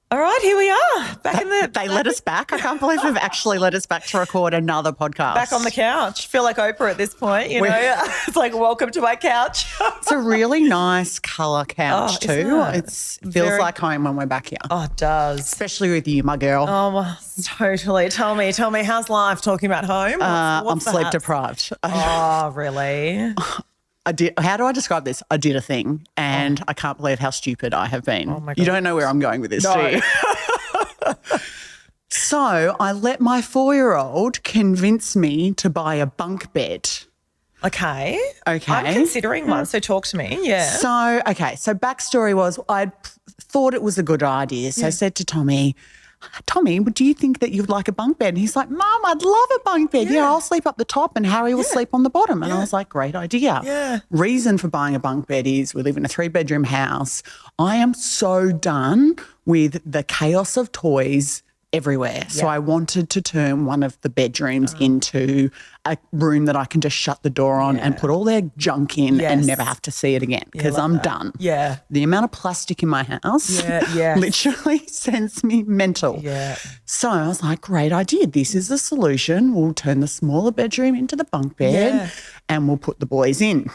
All right, here we are. Back in the They let us back. I can't believe they've actually let us back to record another podcast. back on the couch. Feel like Oprah at this point, you know. It's like, welcome to my couch. It's a really nice colour couch too. It? It feels like home when we're back here. Oh, it does. Especially with you, my girl. Oh, well, totally. Tell me, how's life talking about home? I'm sleep deprived. Oh, really? How do I describe this? I did a thing and I can't believe how stupid I have been. Oh my God. You don't know where I'm going with this, do you? So I let my 4-year-old convince me to buy a bunk bed. Okay. Okay. I'm considering one, so talk to me. Yeah. So backstory was I thought it was a good idea. So I said to Tommy, do you think that you'd like a bunk bed? And he's like, Mum, I'd love a bunk bed. Yeah, I'll sleep up the top and Harry will sleep on the bottom. And I was like, great idea. Yeah. Reason for buying a bunk bed is we live in a 3-bedroom house. I am so done with the chaos of toys everywhere. So I wanted to turn one of the bedrooms into a room that I can just shut the door on and put all their junk in and never have to see it again because I'm done. Yeah. The amount of plastic in my house literally sends me mental. Yeah. So I was like, great idea. This is the solution. We'll turn the smaller bedroom into the bunk bed and we'll put the boys in.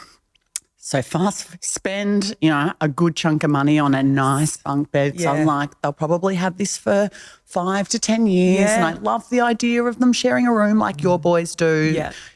So fast spend, a good chunk of money on a nice bunk bed. So I'm like, they'll probably have this for 5 to 10 years. Yeah. And I love the idea of them sharing a room like your boys do.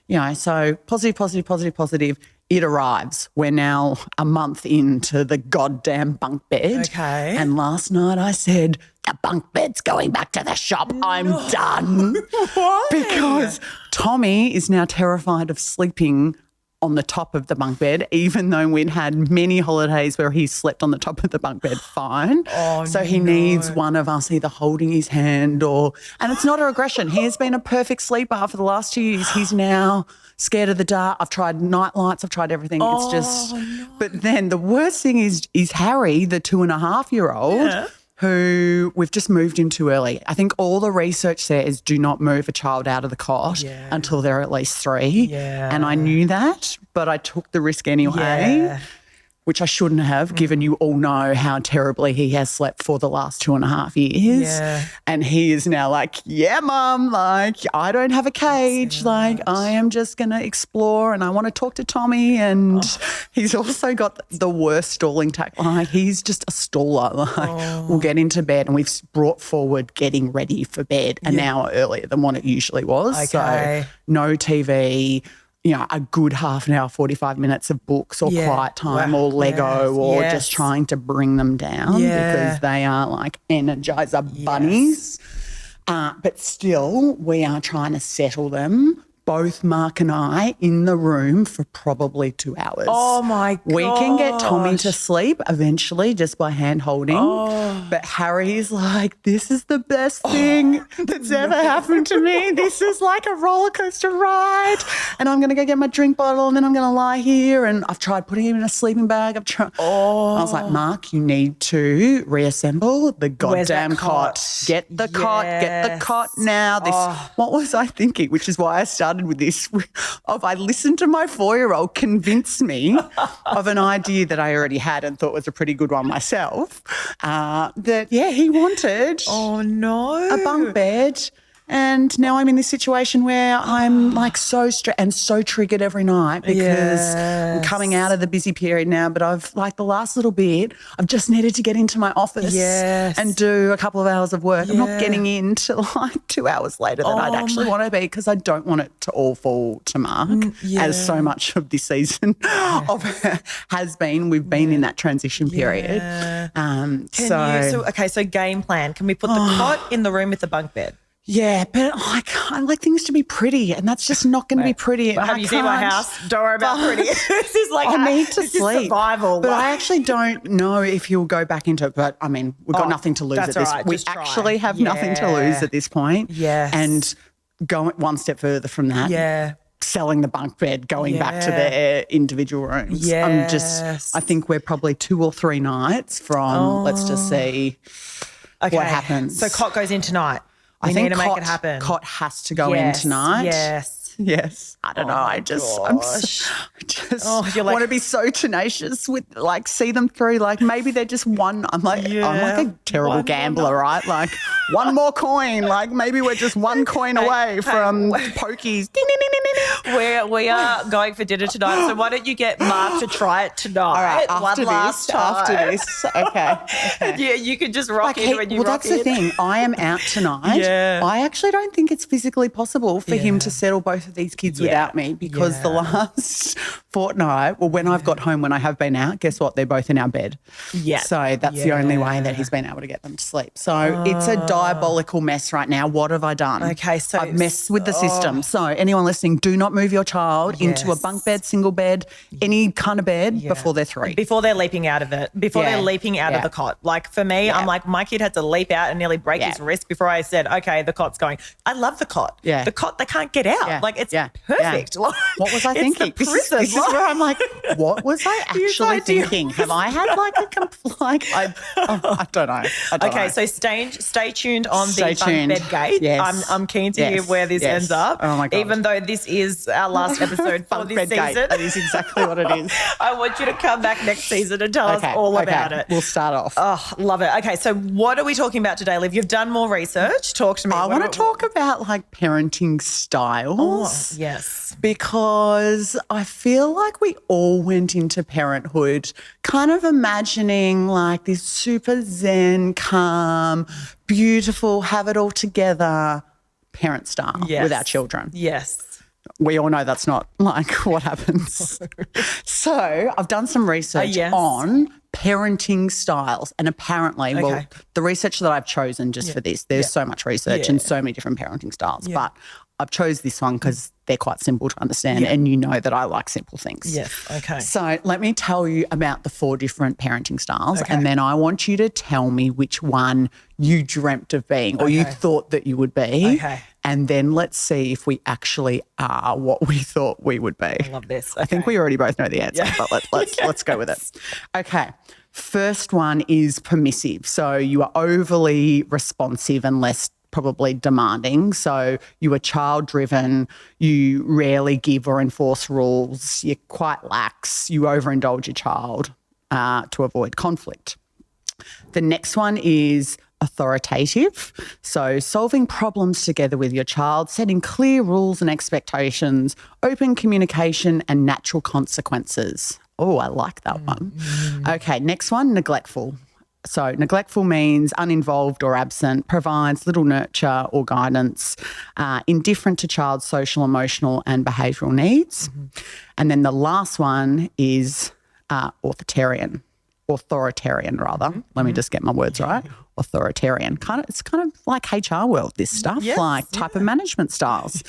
Yeah. So positive. It arrives. We're now a month into the goddamn bunk bed. Okay. And last night I said, the bunk bed's going back to the shop. I'm done. Why? Because Tommy is now terrified of sleeping on the top of the bunk bed, even though we'd had many holidays where he slept on the top of the bunk bed fine. So he needs one of us either holding his hand and it's not a regression. He has been a perfect sleeper for the last 2 years. He's now scared of the dark. I've tried night lights. I've tried everything. It's just, but then the worst thing is Harry, the 2.5-year-old, who we've just moved in too early. I think all the research says do not move a child out of the cot until they're at least 3. Yeah. And I knew that, but I took the risk anyway, which I shouldn't have, given you all know how terribly he has slept for the last 2.5 years. Yeah. And he is now like, yeah, Mum, like I don't have a cage. Like I am just going to explore and I want to talk to Tommy. And he's also got the worst stalling tactic. Like he's just a staller. Like we'll get into bed and we've brought forward getting ready for bed an hour earlier than what it usually was. Okay. So no TV, a good half an hour, 45 minutes of books or quiet time or Lego or just trying to bring them down because they are like Energizer bunnies. But still, we are trying to settle them, both Mark and I, in the room for probably 2 hours. Oh, my God. We can get Tommy to sleep eventually just by hand holding. But Harry's like, this is the best thing that's ever happened to me. This is like a roller coaster ride. And I'm going to go get my drink bottle and then I'm going to lie here. And I've tried putting him in a sleeping bag. I was like, Mark, you need to reassemble the goddamn cot. Get the cot now. What was I thinking? Which is why I started with this. I listened to my 4-year-old convince me of an idea that I already had and thought was a pretty good one myself. He wanted a bunk bed. And now I'm in this situation where I'm like so triggered every night because I'm coming out of the busy period now. But I've like the last little bit, I've just needed to get into my office and do a couple of hours of work. I'm not getting in till like 2 hours later than I'd actually want to be because I don't want it to all fall to Mark as so much of this season has been. We've been in that transition period. So game plan. Can we put the cot in the room with the bunk bed? Yeah, but I like things to be pretty, and that's just not going to be pretty. Have you seen my house? Don't worry about pretty. This is like I need to sleep. Survival. But I actually don't know if he'll go back into it. But I mean, we've got nothing to lose at this. We actually have nothing to lose at this point. Yes. And going one step further from that. Yeah. Selling the bunk bed, going back to their individual rooms. Yes. I think we're probably 2 or 3 nights from. Let's just see what happens. So cot goes in tonight. I think need to make it happen. Cot has to go in tonight. Yes. Yes. I don't know. I just you're like- want to be so tenacious with like see them through. Like maybe they're just one. I'm like a terrible gambler, right? Like one more coin. Like maybe we're just one coin away from pokies. Ding, ding, ding, ding, ding. We are going for dinner tonight, so why don't you get Mark to try it tonight? All right, one last time. After this. Okay. Yeah, you can just rock in when you rock that's the thing. I am out tonight. Yeah. I actually don't think it's physically possible for him to settle both of these kids without me because the last fortnight, well, when I've got home, when I have been out, guess what? They're both in our bed. Yeah. So that's the only way that he's been able to get them to sleep. So it's a diabolical mess right now. What have I done? Okay, so I've messed with the system. So anyone listening, do not move your child into a bunk bed, single bed, any kind of bed before they're 3. Before they're leaping out of it, before they're leaping out of the cot. Like for me, I'm like, my kid had to leap out and nearly break his wrist before I said, okay, the cot's going. I love the cot. Yeah. The cot, they can't get out. Yeah. Like it's Yeah. perfect. Yeah. Like, What was I it's thinking? the prison. This is where I'm like, what was I actually thinking? Have I had like a I don't know. Okay, so stay tuned on Stay the bunk tuned. bed gate. Yes. I'm keen to hear where this ends up. Oh my God. Even though this is our last episode for Bunk this bed season. gate. That is exactly what it is. I want you to come back next season and tell us all about it. We'll start off. Oh, love it. Okay, so what are we talking about today, Liv? You've done more research. Talk to me. I want to talk about like parenting styles. Oh, yes. Because I feel like we all went into parenthood kind of imagining like this super zen, calm, beautiful, have it all together parent style with our children. Yes. We all know that's not like what happens. So I've done some research on parenting styles, and apparently, well, the research that I've chosen just for this, there's so much research and so many different parenting styles, but I've chose this one because they're quite simple to understand and you know that I like simple things. Yes, okay. So let me tell you about the 4 different parenting styles and then I want you to tell me which one you dreamt of being or you thought that you would be. Okay. And then let's see if we actually are what we thought we would be. I love this. Okay. I think we already both know the answer, but let's go with it. Okay. First one is permissive. So you are overly responsive and less probably demanding. So you are child-driven, you rarely give or enforce rules, you're quite lax, you overindulge your child to avoid conflict. The next one is authoritative. So solving problems together with your child, setting clear rules and expectations, open communication and natural consequences. Oh, I like that one. Okay, next one, neglectful. So neglectful means uninvolved or absent, provides little nurture or guidance, indifferent to child's social, emotional and behavioural needs. And then the last one is authoritarian. Let me just get my words right. Authoritarian. It's kind of like HR world, this stuff, like type of management styles.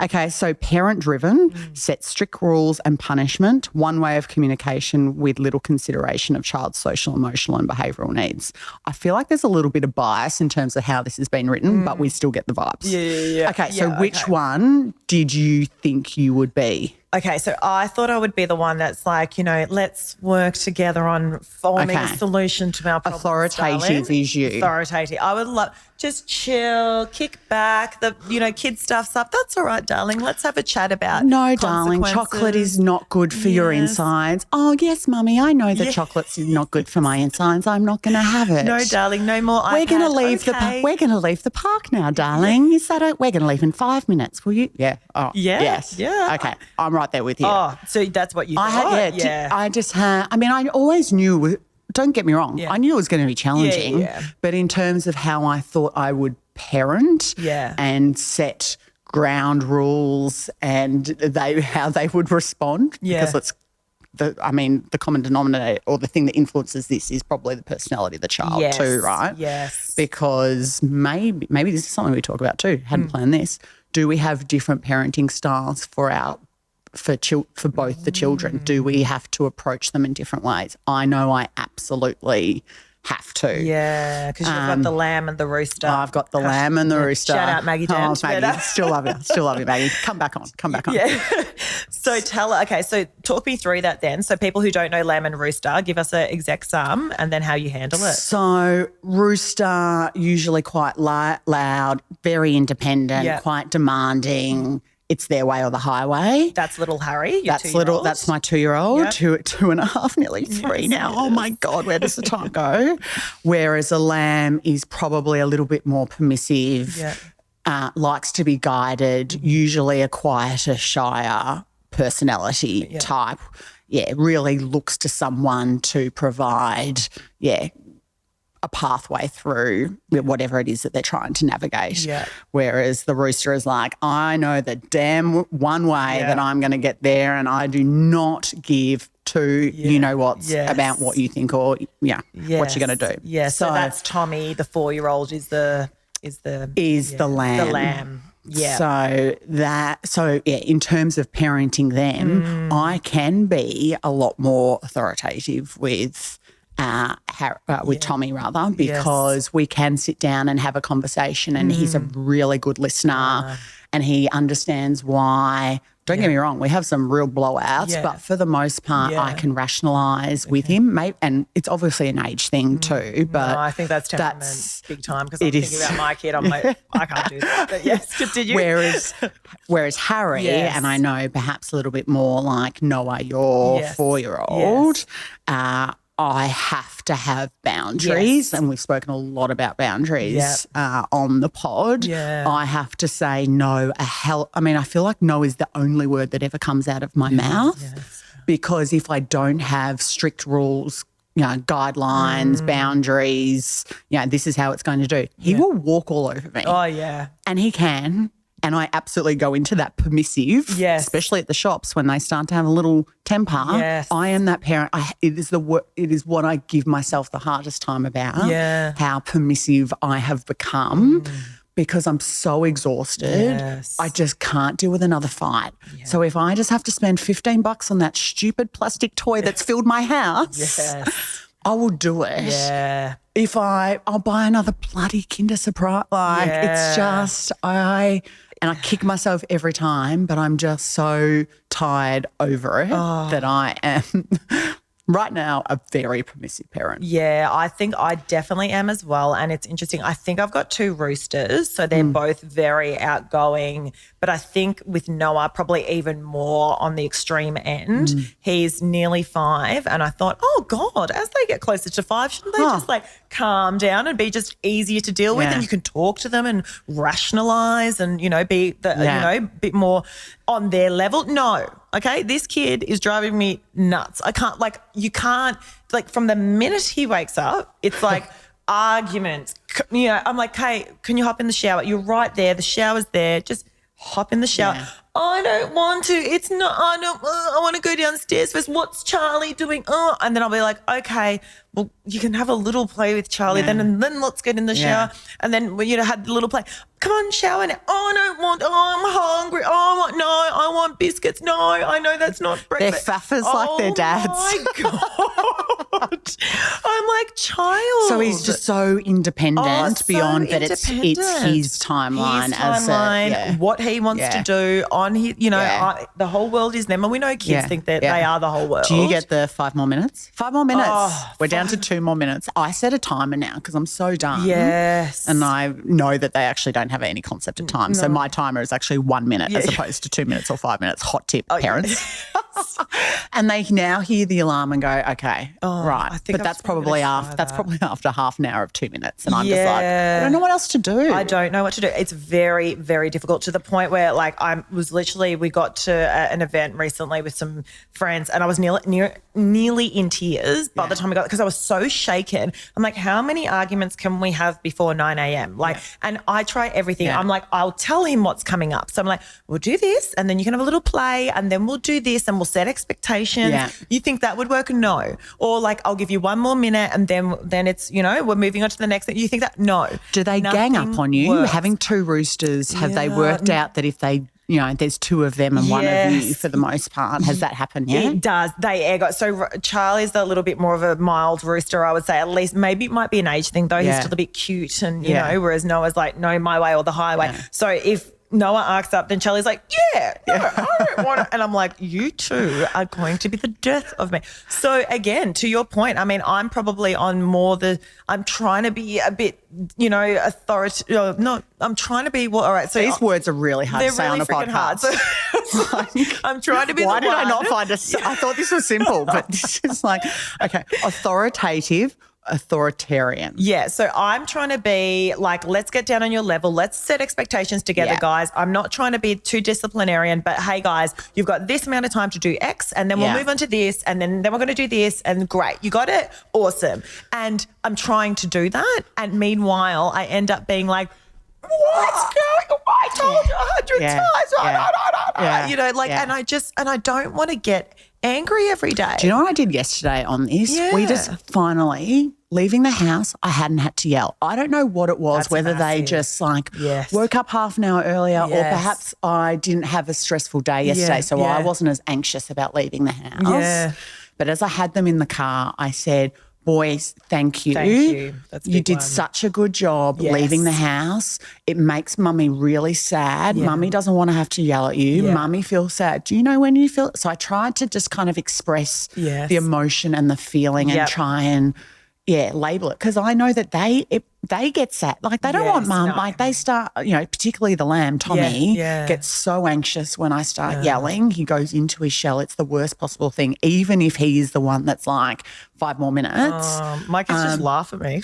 Okay, so parent-driven, sets strict rules and punishment, one way of communication with little consideration of child's social, emotional and behavioural needs. I feel like there's a little bit of bias in terms of how this has been written, but we still get the vibes. Yeah. Okay, so which one did you think you would be? Okay, so I thought I would be the one that's like, let's work together on forming a solution to our problems. Authoritative is you. Authoritative. I would love just chill, kick back. The kid stuff's up. That's all right, darling. Let's have a chat about No, darling, chocolate is not good for your insides. Oh, yes, mummy, I know that chocolate's not good for my insides. I'm not going to have it. No, darling, no more iPad. We're going to leave we're going to leave the park now, darling. Is that it? We're going to leave in 5 minutes. Will you? Yeah. Oh, yeah. Yes. Yeah. Okay. I'm right there with you. Oh, so that's what you thought? I just had, I always knew, don't get me wrong, I knew it was going to be challenging, but in terms of how I thought I would parent and set ground rules and how they would respond, because the common denominator or the thing that influences this is probably the personality of the child too, right? Yes. Because maybe this is something we talk about too. Hadn't planned this. Do we have different parenting styles for both the children? Do we have to approach them in different ways? I know I absolutely have to. Yeah, because you've got the lamb and the rooster. I've got the lamb and the rooster. Shout out Maggie James. Oh, Maggie, still love you, Maggie. Come back on. Yeah. So talk me through that then. So people who don't know lamb and rooster, give us an exact sum and then how you handle it. So rooster, usually quite loud, very independent, quite demanding, it's their way or the highway. That's little Harry, That's my 2-year-old, Yep. 2.5, nearly 3 now. Oh my God, where does the time go? Whereas a lamb is probably a little bit more permissive, likes to be guided, usually a quieter, shyer personality type. Yeah, really looks to someone to provide, a pathway through whatever it is that they're trying to navigate. Yeah. Whereas the rooster is like, I know the damn one way that I'm going to get there, and I do not give two you-know-whats about what you think or what you're going to do. Yeah, so that's Tommy, the 4-year-old, is the lamb. The lamb. Yeah. So in terms of parenting them, I can be a lot more authoritative with Tommy rather, because we can sit down and have a conversation, and he's a really good listener and he understands why. Don't get me wrong, we have some real blowouts, but for the most part I can rationalise with him. And it's obviously an age thing too. But no, I think that's temperament big time, because I'm thinking about my kid. I'm like, I can't do that. But yes, continue. Whereas Harry, and I know perhaps a little bit more like Noah, your 4-year-old, I have to have boundaries, and we've spoken a lot about boundaries on the pod. I have to say no I feel like no is the only word that ever comes out of my mouth, because if I don't have strict rules, guidelines, boundaries, this is how it's going to do, he will walk all over me. Oh, yeah. And he can. And I absolutely go into that permissive, especially at the shops when they start to have a little temper. Yes. I am that parent. It is what I give myself the hardest time about, how permissive I have become, because I'm so exhausted. I just can't deal with another fight. So if I just have to spend $15 on that stupid plastic toy that's filled my house, I will do it. Yeah. If I'll buy another bloody Kinder Surprise. It's just and I kick myself every time, but I'm just so tired over it that I am right now a very permissive parent. Yeah, I think I definitely am as well. And it's interesting. I think I've got 2 roosters, so they're both very outgoing. But I think with Noah, probably even more on the extreme end. He's nearly 5, and I thought, oh God, as they get closer to 5, shouldn't they just calm down and be just easier to deal with, and you can talk to them and rationalise and be bit more on their level? No, okay, this kid is driving me nuts. I can't from the minute he wakes up, it's like arguments. I'm like, hey, can you hop in the shower? You're right there. The shower's there. Just hop in the shower. Yeah. I don't want to. It's not. I want to go downstairs first. What's Charlie doing? And then I'll be like, okay, well, you can have a little play with Charlie then, and then let's get in the shower. And then had a little play. Come on, shower now. Oh, I don't want. Oh, I'm hungry. Oh, no, I want biscuits. No, I know that's not breakfast. They're faffers like their dads. Oh my God. I'm like, child. So he's just so independent beyond that. It's his timeline. What he wants to do on his, the whole world is them. And we know kids think that they are the whole world. Do you get the 5 more minutes? 5 more minutes. We're down to 2 more minutes. I set a timer now because I'm so done. Yes. And I know that they actually don't have any concept of time. No. So my timer is actually 1 minute as opposed to 2 minutes or 5 minutes. Hot tip, parents. And they now hear the alarm and go, okay, right. But that's probably after half an hour of 2 minutes. And I'm just like, I don't know what else to do. I don't know what to do. It's very, very difficult, to the point where we got to an event recently with some friends, and I was nearly in tears by the time we got, because I was so shaken. I'm like, how many arguments can we have before 9 a.m.? And I try everything. I'm like, I'll tell him what's coming up. So I'm like, we'll do this, and then you can have a little play, and then we'll do this, and we'll set expectations. Yeah. You think that would work? No. Or I'll give you 1 more minute, and then it's, we're moving on to the next thing. You think that? No. Do they gang up on you? Works. Having 2 roosters, have they worked out that if they, there's 2 of them and 1 of you for the most part? Has that happened yet? It does. They egg. So Charlie's a little bit more of a mild rooster, I would say. At least maybe it might be an age thing though. He's still a bit cute, and whereas Noah's like, no, my way or the highway. Yeah. So if Noah arcs up, then Charlie's like, I don't want to. And I'm like, you two are going to be the death of me. So again, to your point, I mean, I'm probably on more I'm trying to be a bit, authoritative. No, I'm trying to be, all right. So these words are really hard to say on a podcast. Hard. So, I'm trying to be Why did I not find I thought this was simple, but this is like, okay, authoritative, authoritarian. Yeah, so I'm trying to be like, let's get down on your level. Let's set expectations together, guys. I'm not trying to be too disciplinarian, but hey, guys, you've got this amount of time to do X, and then we'll move on to this, and then we're going to do this, and great, you got it? Awesome. And I'm trying to do that, and meanwhile, I end up being like, what's going on? I told you 100 times. And I don't want to get angry every day. Do you know what I did yesterday on this? Yeah. We just finally, leaving the house, I hadn't had to yell. I don't know what it was, That's whether massive. they just woke up half an hour earlier or perhaps I didn't have a stressful day yesterday, so I wasn't as anxious about leaving the house. Yeah. But as I had them in the car, I said, boys, thank you. Thank you. That's a you big did one. such a good job leaving the house. It makes Mummy really sad. Yeah. Mummy doesn't want to have to yell at you. Yeah. Mummy feels sad. Do you know when you feel? So I tried to just kind of express the emotion and the feeling and try and label it, because I know that they get sad. Like they don't want Mum. No. Like they start, particularly the lamb, Tommy, gets so anxious when I start yelling. He goes into his shell. It's the worst possible thing, even if he is the one that's like 5 more minutes. My kids just laugh at me.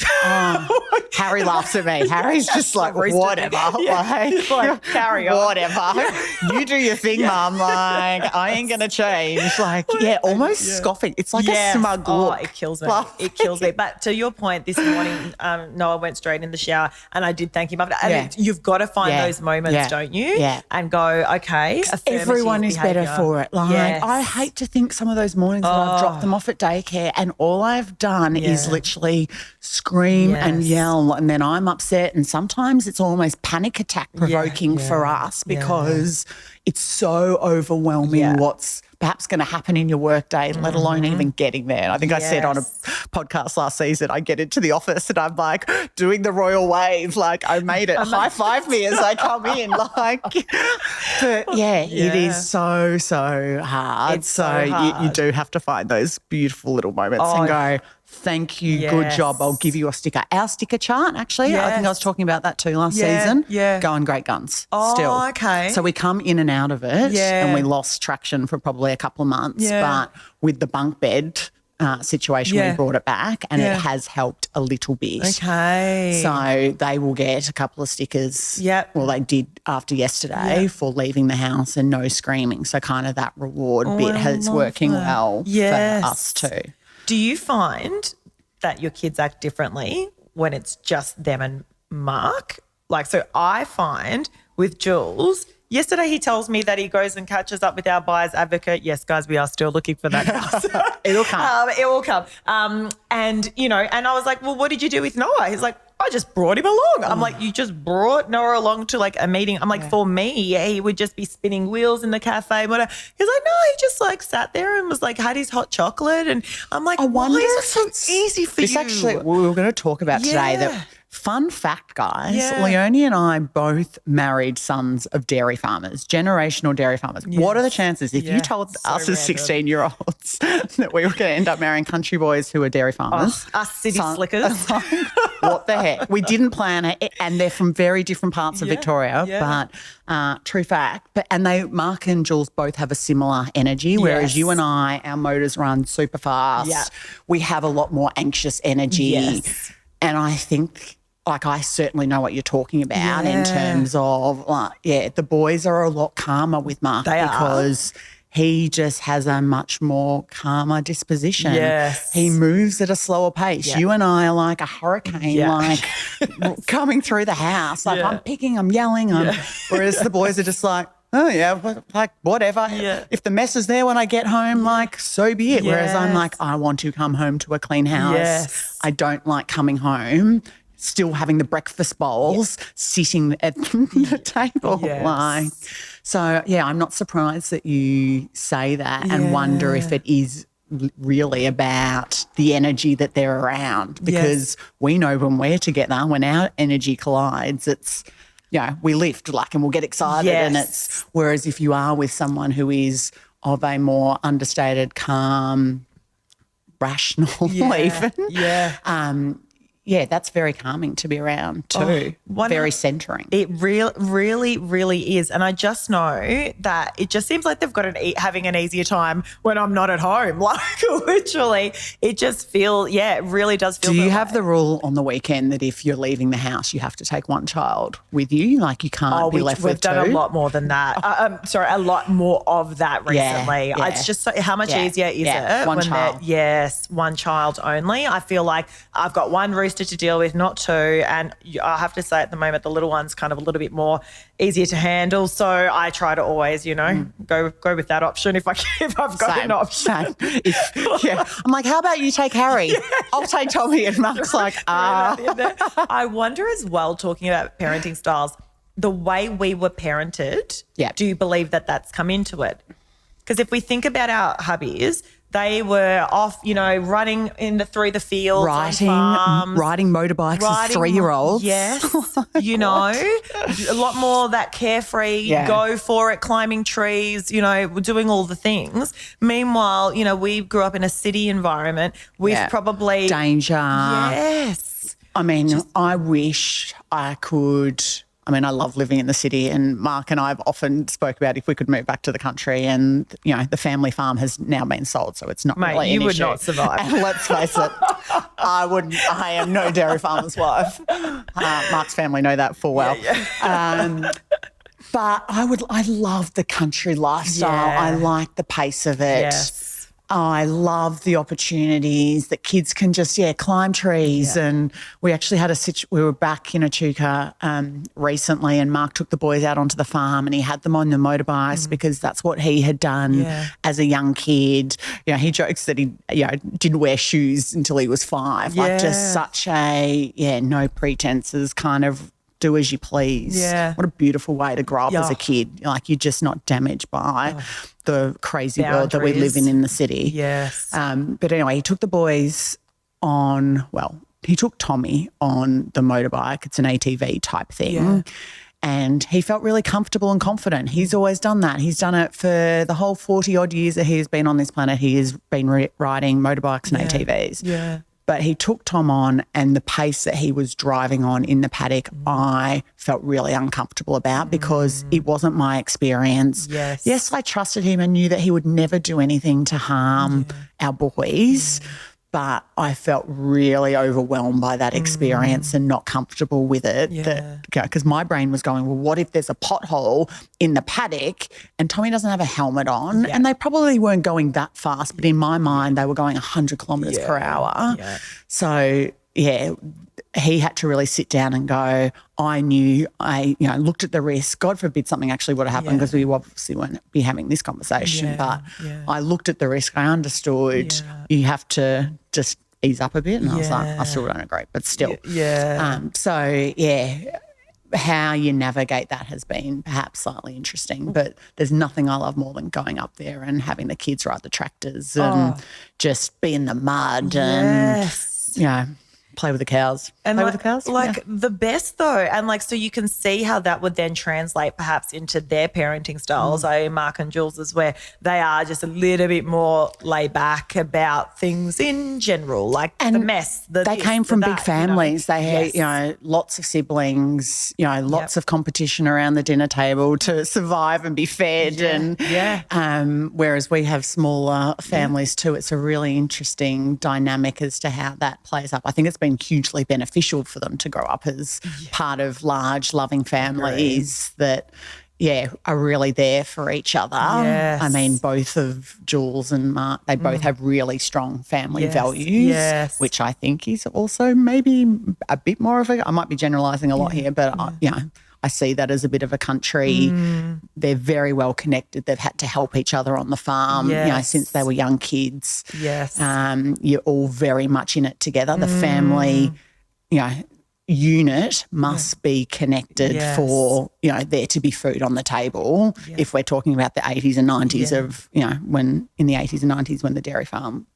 Harry laughs at me. Harry's just like, whatever. Like, carry on. Whatever. You do your thing, Mum. Like, I ain't going to change. Like, almost scoffing. It's like a smug look. Oh, it kills me. It kills me. But to your point, this morning, Noah went straight in the shower and I did thank him after. And you've got to find those moments, don't you? Yeah. And go, okay, everyone is better for it. Like, I hate to think some of those mornings that I've dropped them off at daycare and all I've done is literally scream and yell, and then I'm upset, and sometimes it's almost panic attack provoking for us because it's so overwhelming what's perhaps going to happen in your work day, let alone even getting there. And I think I said on a podcast last season, I get into the office and I'm like doing the royal wave, like I made it, high five me as I come in. Like, but it is so hard. It's so hard. You do have to find those beautiful little moments and go, thank you, good job, I'll give you a sticker. Our sticker chart, actually, I think I was talking about that too last season, going great guns still. Okay. So we come in and out of it and we lost traction for probably a couple of months, but with the bunk bed situation, we brought it back and it has helped a little bit. Okay. So they will get a couple of stickers. Well, they did after yesterday for leaving the house and no screaming. So kind of that reward bit is working well for us too. Do you find that your kids act differently when it's just them and Mark? Like, so I find with Jules, yesterday he tells me that he goes and catches up with our buyer's advocate. Yes, guys, we are still looking for that house. It'll come. It will come. And I was like, well, what did you do with Noah? He's like, I just brought him along. I'm like, you just brought Noah along to like a meeting. I'm like, for me, he would just be spinning wheels in the cafe. Whatever. He's like, no, he just like sat there and was like, had his hot chocolate. And I'm like, why is it so easy for you? Actually, we were going to talk about today that. Fun fact, guys, Leonie and I both married sons of dairy farmers, generational dairy farmers. Yes. What are the chances if you told us as 16-year-olds that we were going to end up marrying country boys who are dairy farmers? Us city slickers. What the heck? We didn't plan it, and they're from very different parts of Victoria, but true fact. Mark and Jules both have a similar energy, whereas you and I, our motors run super fast. Yeah. We have a lot more anxious energy. Yes. And I think... like I certainly know what you're talking about in terms of the boys are a lot calmer with Mark because he just has a much more calmer disposition. Yes. He moves at a slower pace. Yeah. You and I are like a hurricane, like coming through the house. Like I'm picking, I'm yelling, whereas the boys are just like, oh, like whatever. Yeah. If the mess is there when I get home, like so be it. Yes. Whereas I'm like, I want to come home to a clean house. Yes. I don't like coming home still having the breakfast bowls sitting at the table. Yes. I'm not surprised that you say that and wonder if it is really about the energy that they're around, because we know when we're together, when our energy collides, it's we lift and we'll get excited. Yes. And it's, whereas if you are with someone who is of a more understated, calm, rational even. That's very calming to be around too. Very centering. It really, really is. And I just know that it just seems like they've got having an easier time when I'm not at home. Like literally, it just it really does feel. Do you have the rule on the weekend that if you're leaving the house, you have to take one child with you? Like you can't be left with two? We've done a lot more than that. A lot more of that recently. Yeah. It's just how much easier is it? One child. Yes, one child only. I feel like I've got one rooster to deal with, not two. And I have to say at the moment, the little one's kind of a little bit more easier to handle. So I try to always, go with that option if I've got an option. I'm like, how about you take Harry? I'll take Tommy. And Mark's like, I wonder as well, talking about parenting styles, the way we were parented, do you believe that that's come into it? Because if we think about our hubbies, they were off, running through the fields, riding motorbikes as 3-year-olds. Yes, a lot more that carefree, go for it, climbing trees, doing all the things. Meanwhile, we grew up in a city environment with probably danger. Yes. I mean, I wish I could. I mean, I love living in the city, and Mark and I have often spoke about if we could move back to the country, and, the family farm has now been sold, so it's not really an issue. You would not survive. And let's face it, I am no dairy farmer's wife. Mark's family know that full well. But I love the country lifestyle. I like the pace of it. Yes. I love the opportunities that kids can just, climb trees. Yeah. And we actually had we were back in Echuca recently, and Mark took the boys out onto the farm and he had them on the motorbikes because that's what he had done as a young kid. He jokes that he didn't wear shoes until he was 5. Like just such a, no pretenses kind of do as you please. Yeah. What a beautiful way to grow up as a kid. Like you're just not damaged by the crazy world that we live in the city. Yes. But anyway, he took the boys on, he took Tommy on the motorbike. It's an ATV type thing. Yeah. And he felt really comfortable and confident. He's always done that. He's done it for the whole 40-odd years that he has been on this planet. He has been riding motorbikes and ATVs. Yeah. But he took Tom on, and the pace that he was driving on in the paddock, I felt really uncomfortable about because it wasn't my experience. Yes. Yes, I trusted him and knew that he would never do anything to harm our boys, but I felt really overwhelmed by that experience and not comfortable with it. Because my brain was going, well, what if there's a pothole in the paddock and Tommy doesn't have a helmet on? And they probably weren't going that fast, but in my mind they were going 100 kilometres per hour. Yeah. So, he had to really sit down and go, I looked at the risk. God forbid something actually would have happened because we obviously wouldn't be having this conversation. But I looked at the risk. I understood you have to just ease up a bit. And I was like, I still don't agree, but still. How you navigate that has been perhaps slightly interesting, but there's nothing I love more than going up there and having the kids ride the tractors and just be in the mud and, play with the cows. And play with the cows? The best though. And so you can see how that would then translate perhaps into their parenting styles. Mark and Jules's, where they are just a little bit more laid back about things in general, the mess. They came from big families. They had, lots of siblings, lots of competition around the dinner table to survive and be fed. Whereas we have smaller families too. It's a really interesting dynamic as to how that plays up. I think it's been hugely beneficial for them to grow up as part of large, loving families that, are really there for each other. Yes. I mean, both of Jules and Mark, they both have really strong family values, which I think is also maybe a bit more of I might be generalising a lot here, but, I see that as a bit of a country. They're very well connected. They've had to help each other on the farm, since they were young kids. Yes. You're all very much in it together. The family, unit must be connected for, there to be food on the table. If we're talking about the 80s and 90s of, when in the 80s and 90s when the dairy farm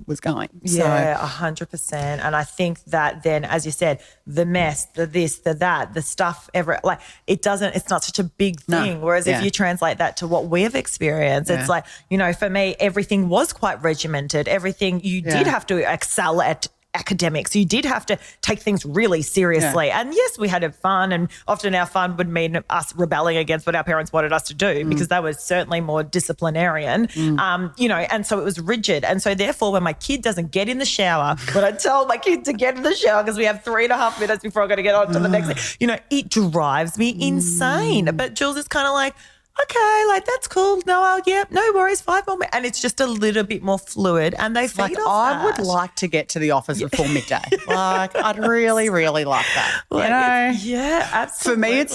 was going. Yeah, 100%. And I think that then, as you said, the mess, the this, the that, the stuff, like it's not such a big thing. Whereas if you translate that to what we've experienced, it's like, you know, for me, everything was quite regimented. Everything you did have to excel at academics. You did have to take things really seriously. And yes, we had fun, and often our fun would mean us rebelling against what our parents wanted us to do because they were certainly more disciplinarian, you know, and so it was rigid. And so therefore, when my kid doesn't get in the shower, when I tell my kid to get in the shower because we have 3.5 minutes before I'm going to get on to the next thing, you know, it drives me insane. But Jules is kind of like, okay, like that's cool. No, no worries, 5 more minutes. And it's just a little bit more fluid and they feed off I would like to get to the office before midday. Like I'd really, really like that. Like, you know? Yeah, absolutely.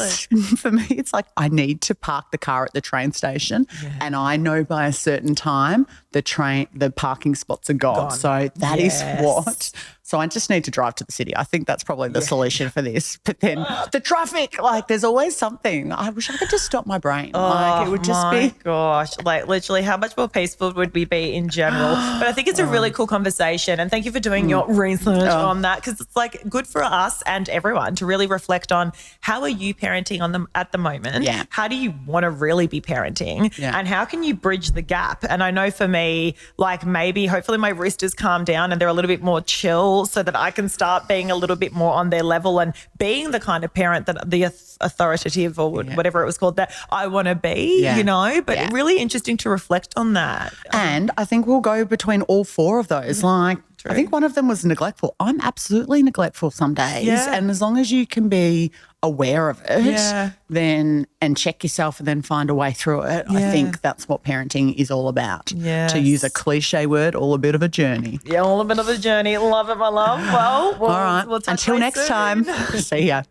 For me, it's like I need to park the car at the train station and I know by a certain time the parking spots are gone. So that is what. So I just need to drive to the city. I think that's probably the solution for this. But then the traffic, like there's always something. I wish I could just stop my brain. Like it would just be. Gosh, like literally how much more peaceful would we be in general? But I think it's a really cool conversation, and thank you for doing your research on that, because it's like good for us and everyone to really reflect on how are you parenting on them at the moment? Yeah. How do you want to really be parenting? Yeah. And how can you bridge the gap? And I know for me, like maybe hopefully my roosters calm down and they're a little bit more chill so that I can start being a little bit more on their level and being the kind of parent that the authoritative or whatever it was called that I want to be, you know, but really interesting to reflect on that. And I think we'll go between all four of those. Like, I think one of them was neglectful. I'm absolutely neglectful some days. Yeah. And as long as you can be aware of it, then and check yourself and then find a way through it, I think that's what parenting is all about. Yes. To use a cliche word, all a bit of a journey. Yeah, all a bit of a journey. Love it, my love. Well, all right. We'll touch until base next soon. time. See ya.